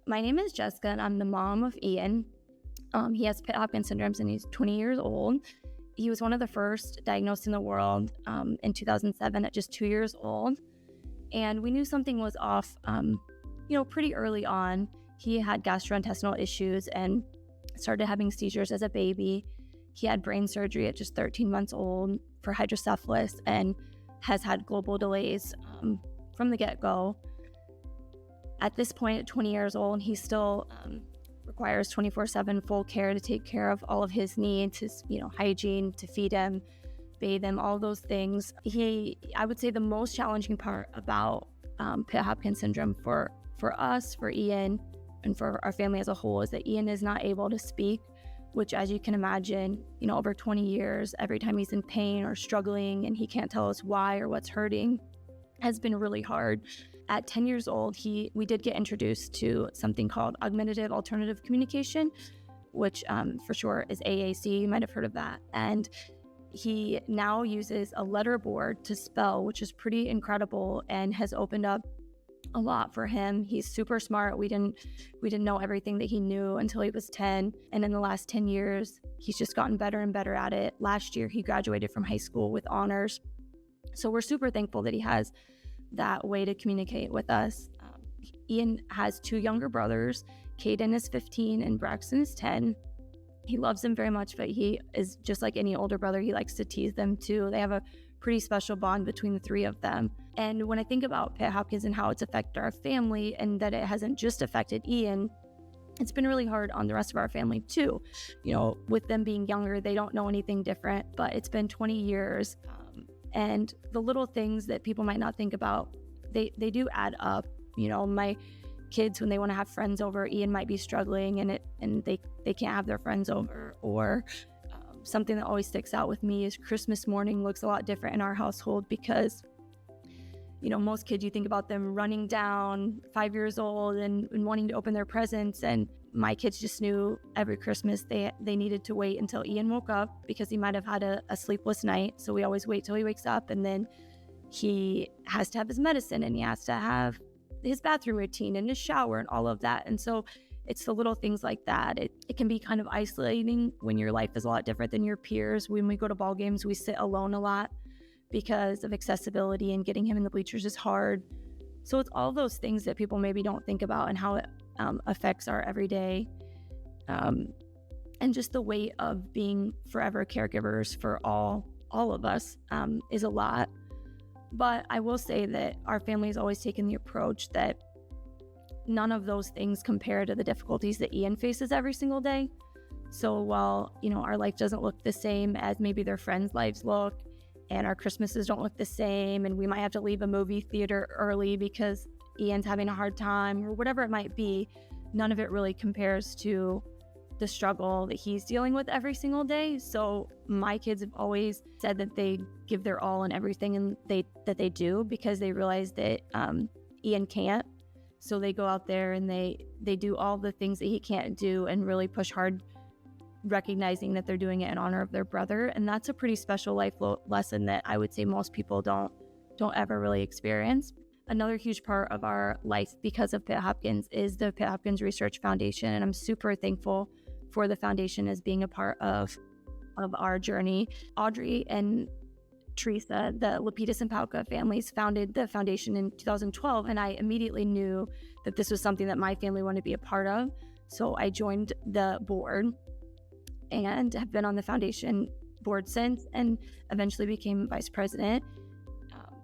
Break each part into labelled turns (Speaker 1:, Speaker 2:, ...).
Speaker 1: My name is Jessica, and I'm the mom of Ian. He has Pitt-Hopkins syndrome, and he's 20 years old. He was one of the first diagnosed in the world in 2007 at just 2 years old. And we knew something was off, pretty early on. He had gastrointestinal issues and started having seizures as a baby. He had brain surgery at just 13 months old for hydrocephalus and has had global delays from the get-go. At this point, at 20 years old, he still requires 24/7 full care to take care of all of his needs, his hygiene, to feed him, bathe him, all those things. I would say the most challenging part about Pitt-Hopkins syndrome for us, for Ian, and for our family as a whole is that Ian is not able to speak, which, as you can imagine, over 20 years, every time he's in pain or struggling and he can't tell us why or what's hurting, has been really hard. At 10 years old, we did get introduced to something called augmentative alternative communication, which for short is AAC. You might have heard of that. And he now uses a letter board to spell, which is pretty incredible and has opened up a lot for him. He's super smart. We didn't know everything that he knew until he was 10. And in the last 10 years, he's just gotten better and better at it. Last year, he graduated from high school with honors. So we're super thankful that he has that way to communicate with us. Ian has 2 younger brothers. Caden is 15 and Braxton is 10. He loves them very much, but he is just like any older brother. He likes to tease them too. They have a pretty special bond between the 3 of them. And when I think about Pitt-Hopkins and how it's affected our family, and that it hasn't just affected Ian, it's been really hard on the rest of our family too. With them being younger, they don't know anything different, but it's been 20 years. And the little things that people might not think about, they do add up. My kids, when they want to have friends over, Ian might be struggling and they can't have their friends over. Or something that always sticks out with me is Christmas morning looks a lot different in our household because most kids, you think about them running down 5 years old and wanting to open their presents. And my kids just knew every Christmas they needed to wait until Ian woke up because he might have had a sleepless night. So we always wait till he wakes up, and then he has to have his medicine and he has to have his bathroom routine and his shower and all of that. And so it's the little things like that. It can be kind of isolating when your life is a lot different than your peers. When we go to ball games, we sit alone a lot because of accessibility, and getting him in the bleachers is hard. So it's all those things that people maybe don't think about and how it affects our everyday, and just the weight of being forever caregivers for all of us is a lot. But I will say that our family has always taken the approach that none of those things compare to the difficulties that Ian faces every single day. So while our life doesn't look the same as maybe their friends' lives look, and our Christmases don't look the same, and we might have to leave a movie theater early because Ian's having a hard time or whatever it might be, none of it really compares to the struggle that he's dealing with every single day. So my kids have always said that they give their all in everything and that they do, because they realize that Ian can't. So they go out there and they do all the things that he can't do and really push hard, recognizing that they're doing it in honor of their brother. And that's a pretty special life lesson that I would say most people don't ever really experience. Another huge part of our life because of Pitt-Hopkins is the Pitt-Hopkins Research Foundation. And I'm super thankful for the foundation as being a part of our journey. Audrey and Teresa, the Lapidus and Pauca families, founded the foundation in 2012. And I immediately knew that this was something that my family wanted to be a part of. So I joined the board and have been on the foundation board since, and eventually became vice president.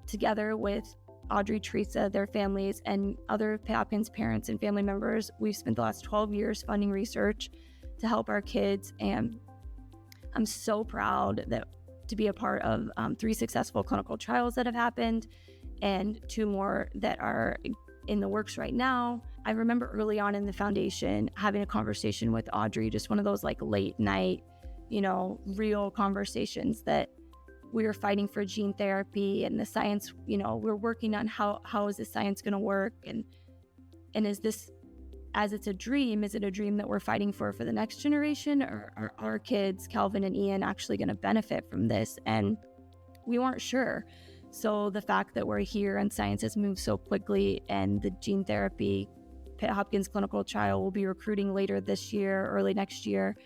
Speaker 1: Together with Audrey, Teresa, their families, and other Hopkins parents and family members, we've spent the last 12 years funding research to help our kids. And I'm so proud to be a part of 3 successful clinical trials that have happened, and 2 more that are in the works right now. I remember early on in the foundation having a conversation with Audrey, just one of those like late night, real conversations, that we were fighting for gene therapy and the science, we're working on how is this science going to work? And is this, as it's a dream, is it a dream that we're fighting for the next generation, or are our kids, Calvin and Ian, actually going to benefit from this? And we weren't sure. So the fact that we're here and science has moved so quickly and the gene therapy Pitt Hopkins clinical trial will be recruiting later this year, early next year.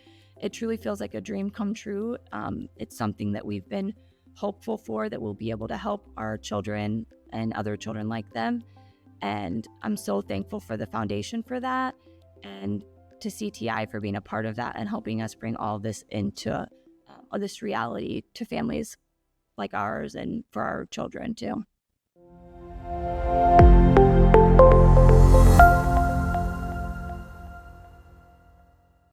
Speaker 1: It truly feels like a dream come true. It's something that we've been hopeful for, that we'll be able to help our children and other children like them. And I'm so thankful for the foundation for that, and to CTI for being a part of that and helping us bring all this into this reality to families like ours and for our children too.